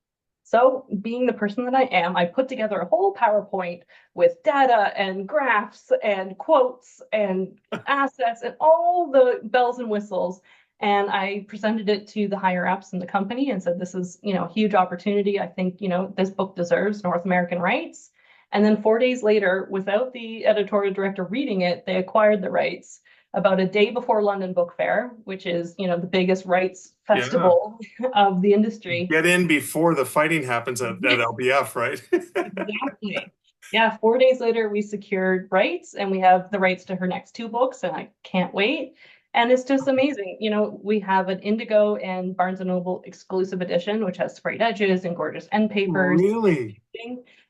So being the person that I am, I put together a whole PowerPoint with data and graphs and quotes and assets and all the bells and whistles. And I presented it to the higher ups in the company and said, this is, a huge opportunity. I think, this book deserves North American rights. And then 4 days later, without the editorial director reading it, they acquired the rights about a day before London Book Fair, which is, the biggest rights festival of the industry. Get in before the fighting happens at LBF, right? Exactly. Yeah, 4 days later, we secured rights, and we have the rights to her next 2 books, and I can't wait. And it's just amazing. We have an Indigo and Barnes & Noble exclusive edition, which has sprayed edges and gorgeous end papers. Really?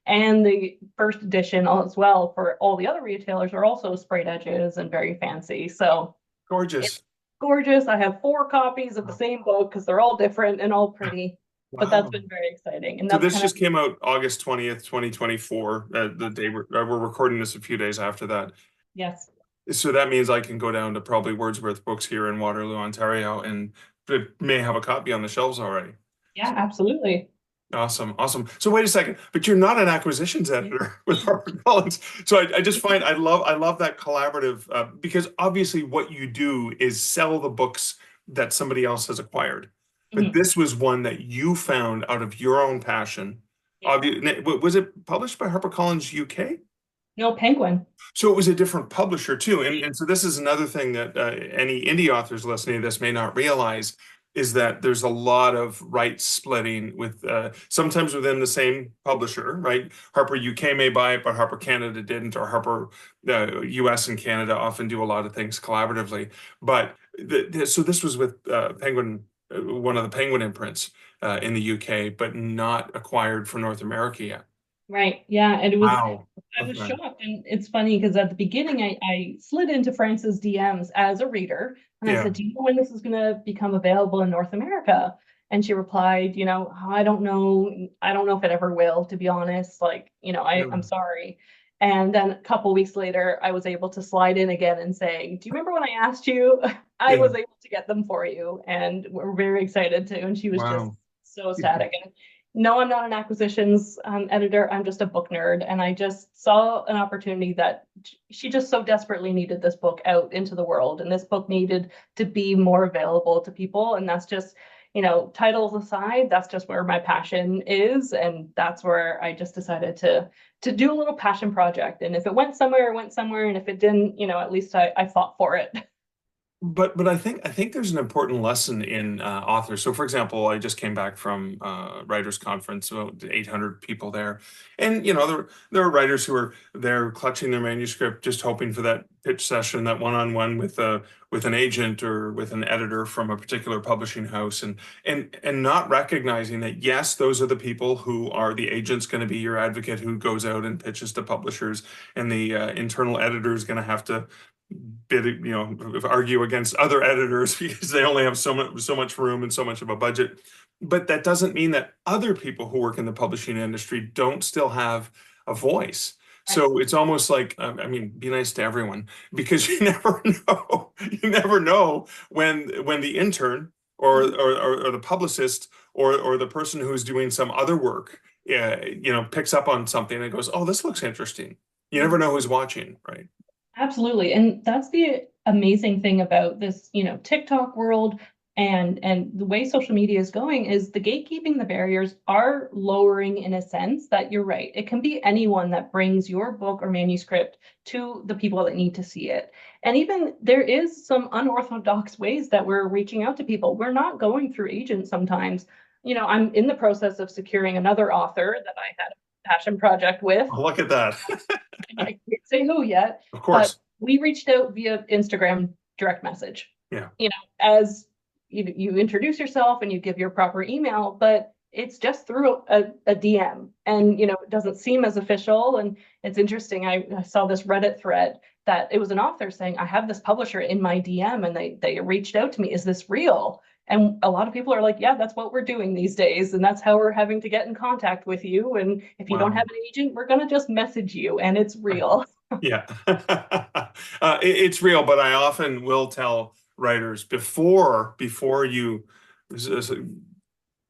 And the first edition as well for all the other retailers are also sprayed edges and very fancy. So gorgeous. Gorgeous. I have 4 copies of the same book because they're all different and all pretty. Wow. But that's been very exciting. And so this just came out August 20th, 2024, the day we're recording this a few days after that. Yes. So that means I can go down to probably Wordsworth Books here in Waterloo, Ontario, and it may have a copy on the shelves already. Yeah, absolutely. Awesome. So wait a second, but you're not an acquisitions editor with HarperCollins. So I just find I love that collaborative because obviously what you do is sell the books that somebody else has acquired. But this was one that you found out of your own passion. Yeah. Was it published by HarperCollins UK? No, Penguin. So it was a different publisher too. And so this is another thing that any indie authors listening to this may not realize is that there's a lot of rights splitting with sometimes within the same publisher, right? Harper UK may buy it, but Harper Canada didn't, or Harper US and Canada often do a lot of things collaboratively. But so this was with Penguin, one of the Penguin imprints in the UK, but not acquired for North America yet. Right. Yeah. And it was, wow. I was shocked. And it's funny because at the beginning, I slid into France's DMs as a reader. And I said, do you know when this is going to become available in North America? And she replied, I don't know. I don't know if it ever will, to be honest. Like, I'm sorry. And then a couple weeks later, I was able to slide in again and say, do you remember when I asked you? I was able to get them for you. And we're very excited to. And she was just Wow. so ecstatic. And no, I'm not an acquisitions editor. I'm just a book nerd. And I just saw an opportunity that she just so desperately needed this book out into the world. And this book needed to be more available to people. And that's just, titles aside, that's just where my passion is. And that's where I just decided to do a little passion project. And if it went somewhere, it went somewhere. And if it didn't, at least I fought for it. But I think there's an important lesson in authors. So, for example, I just came back from writers' conference, about 800 people there, and there are writers who are there clutching their manuscript, just hoping for that pitch session, that one-on-one with an agent or with an editor from a particular publishing house, and not recognizing that yes, those are the people who are the agent's going to be your advocate who goes out and pitches to publishers, and the internal editor is going to have to argue against other editors because they only have so much room and so much of a budget. But that doesn't mean that other people who work in the publishing industry don't still have a voice. So it's almost like, be nice to everyone, because you never know. You never know when the intern or the publicist or the person who's doing some other work, picks up on something and goes, oh, this looks interesting. You never know who's watching, right? Absolutely. And that's the amazing thing about this, TikTok world and the way social media is going is the gatekeeping, the barriers are lowering in a sense that you're right. It can be anyone that brings your book or manuscript to the people that need to see it. And even there is some unorthodox ways that we're reaching out to people. We're not going through agents sometimes. I'm in the process of securing another author that I had a passion project with. Oh, look at that. I can't say who yet. Of course. But we reached out via Instagram direct message. Yeah. As you introduce yourself and you give your proper email, but it's just through a DM, and it doesn't seem as official. And it's interesting. I saw this Reddit thread that it was an author saying, I have this publisher in my DM and they reached out to me. Is this real? And a lot of people are like, yeah, that's what we're doing these days. And that's how we're having to get in contact with you. And if you don't have an agent, we're going to just message you, and it's real. Yeah, it's real. But I often will tell writers before you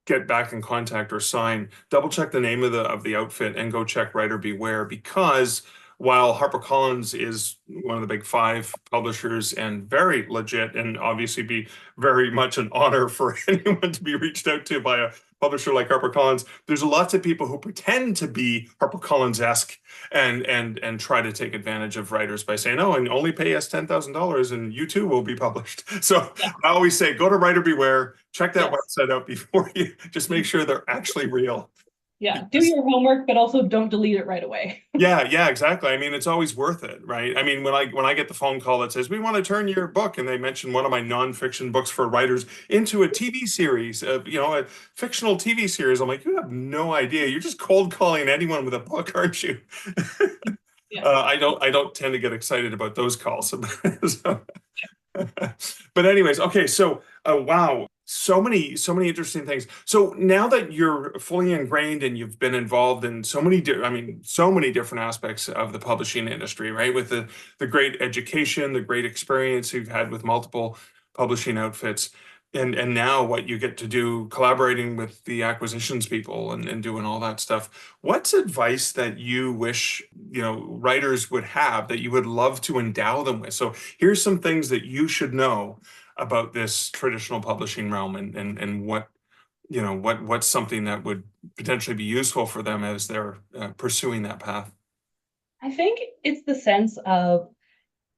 get back in contact or sign, double check the name of the outfit and go check Writer Beware, because while HarperCollins is one of the big 5 publishers and very legit, and obviously be very much an honor for anyone to be reached out to by a publisher like HarperCollins, there's lots of people who pretend to be HarperCollins-esque and try to take advantage of writers by saying, oh, and only pay us $10,000 and you too will be published. So yeah. I always say, go to Writer Beware, check that website out before you, just make sure they're actually real. Yeah, do your homework, but also don't delete it right away. Yeah, exactly. It's always worth it, right? When I get the phone call that says, we want to turn your book, and they mention one of my nonfiction books for writers into a TV series, a fictional TV series, I'm like, you have no idea. You're just cold calling anyone with a book, aren't you? Yeah. I don't tend to get excited about those calls. But anyways, okay, so wow. So many interesting things. So now that you're fully ingrained and you've been involved in so many different aspects of the publishing industry, right? With the great education, the great experience you've had with multiple publishing outfits, and now what you get to do collaborating with the acquisitions people and doing all that stuff. What's advice that you wish, writers would have, that you would love to endow them with? So here's some things that you should know about this traditional publishing realm, and what's something that would potentially be useful for them as they're pursuing that path. I think it's the sense of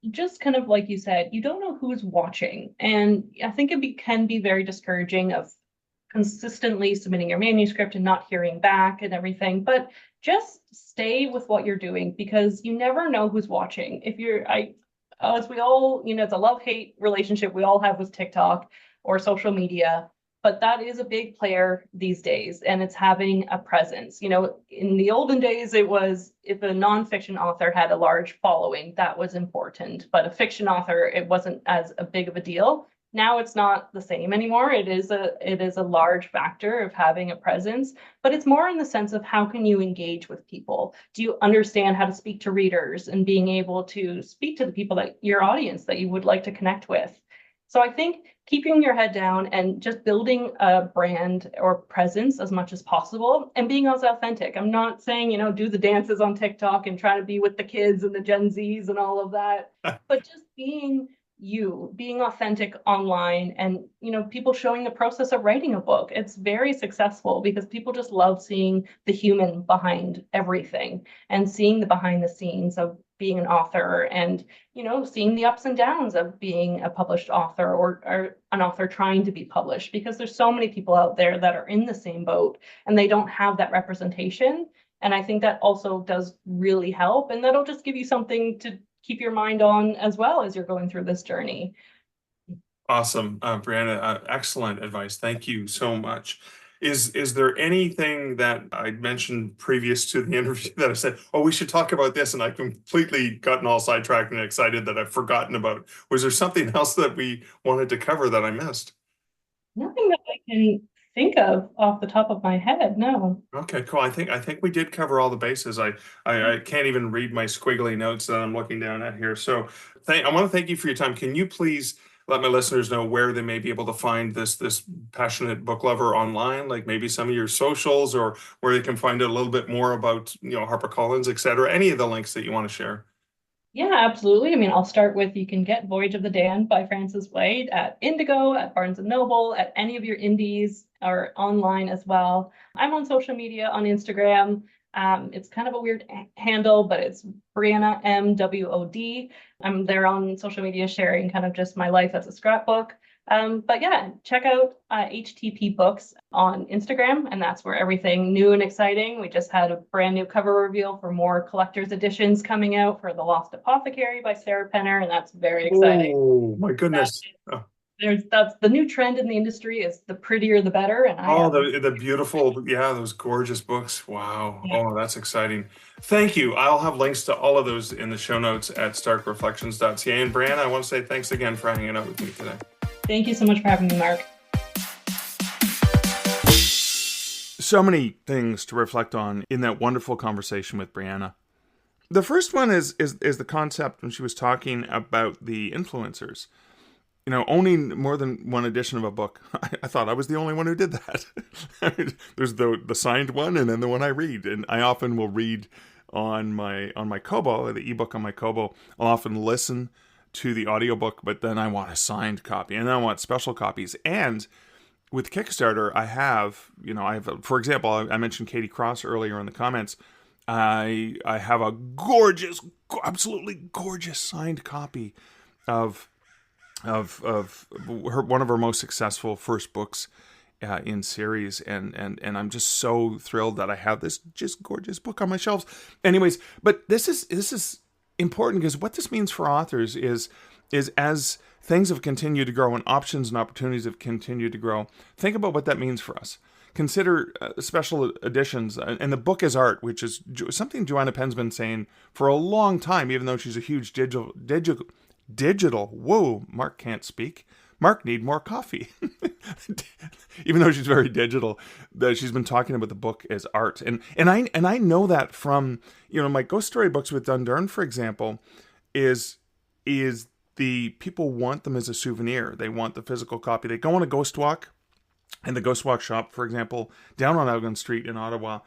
just kind of like you said, you don't know who's watching. And I think it can be very discouraging of consistently submitting your manuscript and not hearing back and everything, but just stay with what you're doing, because you never know who's watching. As we all, it's a love-hate relationship we all have with TikTok or social media, but that is a big player these days, and it's having a presence. In the olden days, it was if a nonfiction author had a large following, that was important, but a fiction author, it wasn't as a big of a deal. Now it's not the same anymore. It is a large factor of having a presence, but it's more in the sense of how can you engage with people? Do you understand how to speak to readers and being able to speak to the people that your audience that you would like to connect with? So I think keeping your head down and just building a brand or presence as much as possible and being as authentic. I'm not saying, do the dances on TikTok and try to be with the kids and the Gen Zs and all of that, but just being you, being authentic online, and people showing the process of writing a book. It's very successful because people just love seeing the human behind everything and seeing the behind the scenes of being an author, and seeing the ups and downs of being a published author, or an author trying to be published, because there's so many people out there that are in the same boat and they don't have that representation. And I think that also does really help, and that'll just give you something to keep your mind on as well as you're going through this journey. Awesome, Brianna, excellent advice. Thank you so much. Is there anything that I mentioned previous to the interview that I said, oh, we should talk about this, and I completely gotten all sidetracked and excited that I've forgotten about? Was there something else that we wanted to cover that I missed? Nothing that I can think of off the top of my head, no. Okay, cool. I think we did cover all the bases. I can't even read my squiggly notes that I'm looking down at here. So I want to thank you for your time. Can you please let my listeners know where they may be able to find this passionate book lover online, like maybe some of your socials, or where they can find out a little bit more about, HarperCollins, et cetera, any of the links that you want to share? Yeah, absolutely. I mean, I'll start with, you can get Voyage of the Damned by Frances Wade at Indigo, at Barnes & Noble, at any of your indies, or online as well. I'm on social media on Instagram. It's kind of a weird handle, but it's Brianna MWOD. I'm there on social media sharing kind of just my life as a scrapbook. But yeah, check out HTP Books on Instagram, and that's where everything new and exciting. We just had a brand new cover reveal for more collector's editions coming out for The Lost Apothecary by Sarah Penner, and that's very exciting. Oh my goodness. That's the new trend in the industry, is the prettier the better. And the beautiful, yeah, those gorgeous books. Wow. Yeah. Oh, that's exciting. Thank you. I'll have links to all of those in the show notes at starkreflections.ca. And Brianna, I want to say thanks again for hanging out with me today. Thank you so much for having me, Mark. So many things to reflect on in that wonderful conversation with Brianna. The first one is the concept when she was talking about the influencers. Owning more than one edition of a book. I thought I was the only one who did that. There's the signed one, and then the one I read. And I often will read on my Kobo, the ebook on my Kobo. I'll often listen to the audiobook, but then I want a signed copy, and I want special copies. And with Kickstarter, I have, for example, I mentioned Katie Cross earlier in the comments. I have a gorgeous, absolutely gorgeous signed copy of one of her most successful first books in series, and I'm just so thrilled that I have this just gorgeous book on my shelves. Anyways, but this is important, because what this means for authors is as things have continued to grow and options and opportunities have continued to grow, think about what that means for us. Consider special editions, and the book is art, which is something Joanna Penn's been saying for a long time, even though she's a huge digital. Whoa, Mark can't speak. Mark need more coffee. Even though she's very digital, she's been talking about the book as art, and I know that from my ghost story books with Dundurn, for example, is the people want them as a souvenir. They want the physical copy. They go on a ghost walk, and the ghost walk shop, for example, down on Elgin Street in Ottawa,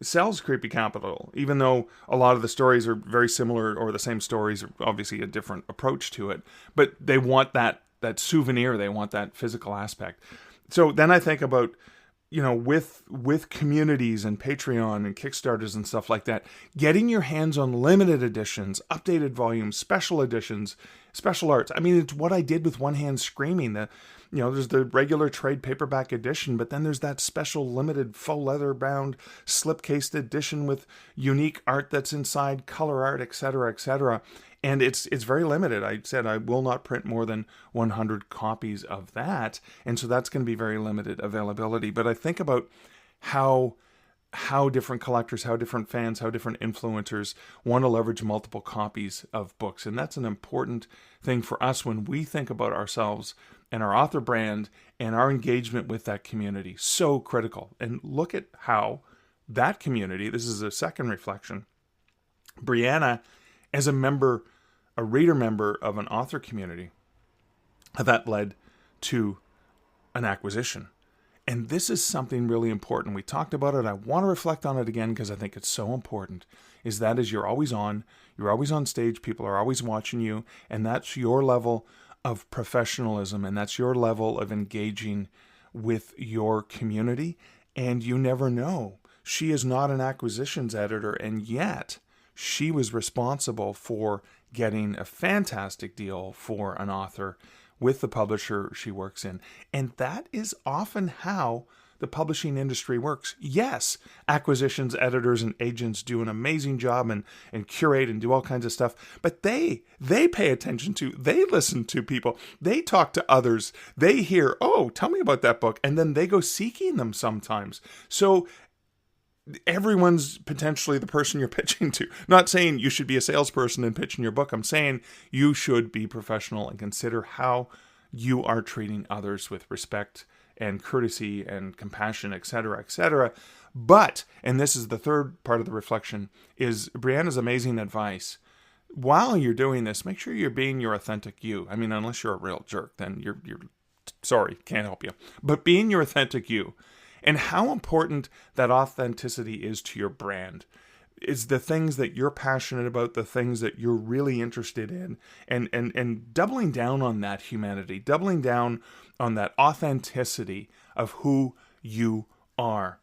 sells Creepy Capital, even though a lot of the stories are very similar, or the same stories, are obviously a different approach to it. But they want that souvenir. They want that physical aspect. So then I think about, with communities and Patreon and Kickstarters and stuff like that, getting your hands on limited editions, updated volumes, special editions, special arts. I mean, it's what I did with One Hand Screaming. There's the regular trade paperback edition, but then there's that special limited faux leather bound slipcased edition with unique art that's inside, color art, etc., etc. And it's very limited. I said I will not print more than 100 copies of that, and so that's going to be very limited availability. But I think about how how different collectors, how different fans, how different influencers want to leverage multiple copies of books. And that's an important thing for us when we think about ourselves and our author brand and our engagement with that community. So critical. And look at how that community, this is a second reflection, Brianna, as a reader member of an author community, that led to an acquisition. And this is something really important. We talked about it. I want to reflect on it again because I think it's so important, is that is you're always on stage, people are always watching you, and that's your level of professionalism, and that's your level of engaging with your community, and you never know. She is not an acquisitions editor, and yet she was responsible for getting a fantastic deal for an author with the publisher she works in. And that is often how the publishing industry works. Yes, acquisitions, editors, and agents do an amazing job and curate and do all kinds of stuff, but they pay attention to, they listen to people, they talk to others, they hear, oh, tell me about that book, and then they go seeking them sometimes. So everyone's potentially the person you're pitching to. Not saying you should be a salesperson and pitching your book. I'm saying you should be professional and consider how you are treating others with respect and courtesy and compassion, etc., etc. But, and this is the third part of the reflection, is Brianna's amazing advice. While you're doing this, make sure you're being your authentic you. I mean, unless you're a real jerk, then you're sorry, can't help you. But being your authentic you. And how important that authenticity is to your brand is the things that you're passionate about, the things that you're really interested in, and doubling down on that humanity, doubling down on that authenticity of who you are.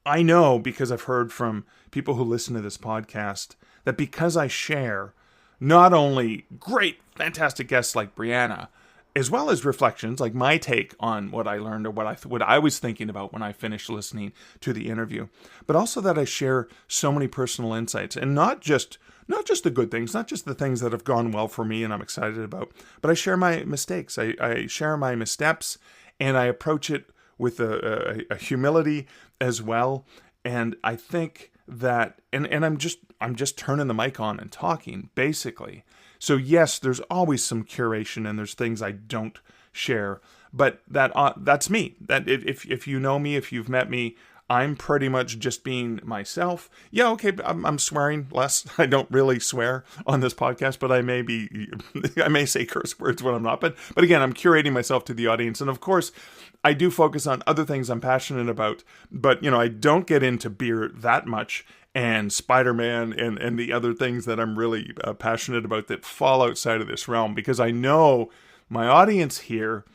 I know, because I've heard from people who listen to this podcast, that because I share not only great, fantastic guests like Brianna, as well as reflections, like my take on what I learned or what I was thinking about when I finished listening to the interview, but also that I share so many personal insights, and not just the good things, not just the things that have gone well for me and I'm excited about, but I share my mistakes. I share my missteps, and I approach it with a humility as well. And I think that, and I'm just turning the mic on and talking, basically. So yes, there's always some curation, and there's things I don't share, but that's me. That if you know me, if you've met me, I'm pretty much just being myself. Yeah, okay, I'm swearing less. I don't really swear on this podcast, but I may say curse words when I'm not. But again, I'm curating myself to the audience, and of course, I do focus on other things I'm passionate about. But I don't get into beer that much, and Spider-Man and the other things that I'm really passionate about that fall outside of this realm, because I know my audience here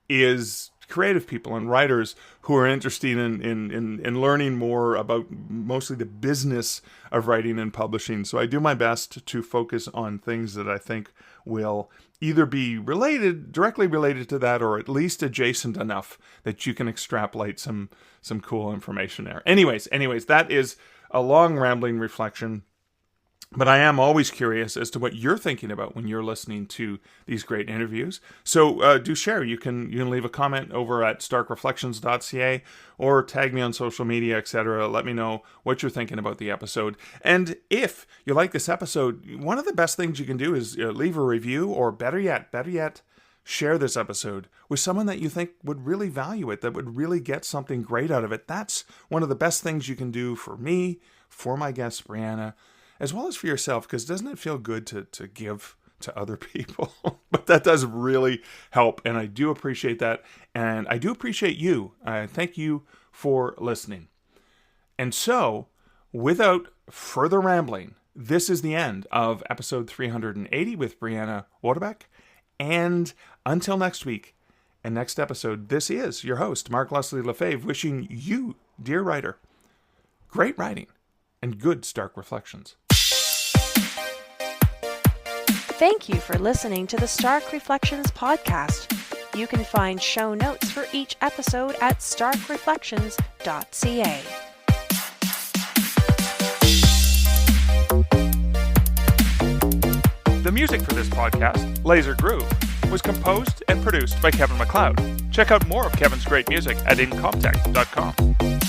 is creative people and writers who are interested in learning more about mostly the business of writing and publishing. So I do my best to focus on things that I think will either be directly related to that, or at least adjacent enough that you can extrapolate some cool information there. Anyways, that is a long rambling reflection, but I am always curious as to what you're thinking about when you're listening to these great interviews. So do share. You can leave a comment over at starkreflections.ca or tag me on social media, etc. Let me know what you're thinking about the episode. And if you like this episode, one of the best things you can do is leave a review, or better yet, share this episode with someone that you think would really value it, that would really get something great out of it. That's one of the best things you can do for me, for my guest, Brianna, as well as for yourself, because doesn't it feel good to give to other people? But that does really help, and I do appreciate that, and I do appreciate you. Thank you for listening. And so, without further rambling, this is the end of episode 380 with Brianna Wodabek. And until next week and next episode, this is your host, Mark Leslie Lefebvre, wishing you, dear writer, great writing and good Stark Reflections. Thank you for listening to the Stark Reflections podcast. You can find show notes for each episode at starkreflections.ca. The music for this podcast, Laser Groove, was composed and produced by Kevin MacLeod. Check out more of Kevin's great music at incomptech.com.